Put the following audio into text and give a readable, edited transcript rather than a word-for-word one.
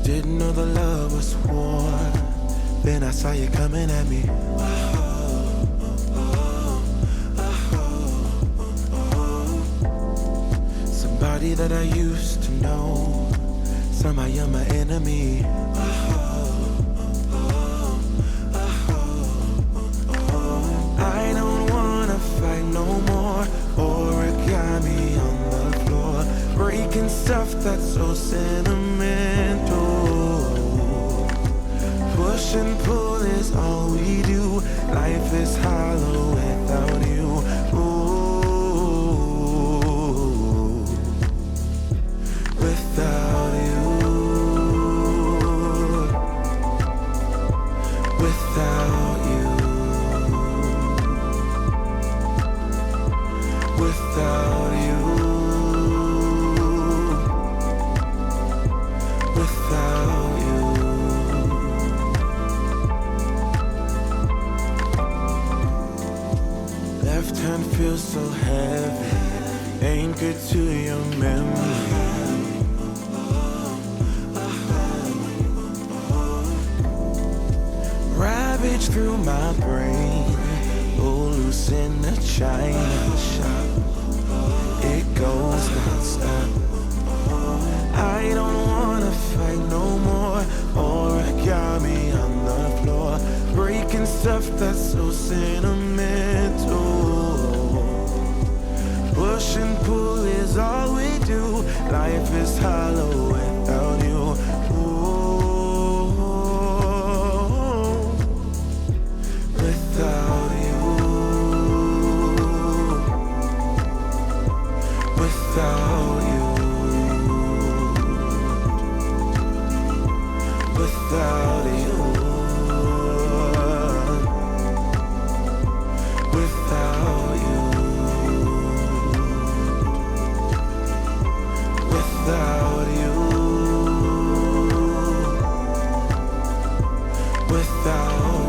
Didn't know the love was war. Then I saw you coming at me. Somebody that I used to know, somehow you're my enemy. I don't wanna fight no more. Origami on the floor, breaking stuff that's so sentimental. Push and pull is all we do. Life is hollow without you. Ooh, without you, without you, without you, without you. Left hand feels so heavy, anchored to your memory. Ravage through my brain, oh, loose in the china shop. It goes non-stop. I don't wanna fight no more. Origami on the floor, breaking stuff that's so sentimental. Push and pull is all we do. Life is hollow without you. Ooh, without you, without you, without you, without you, without you, without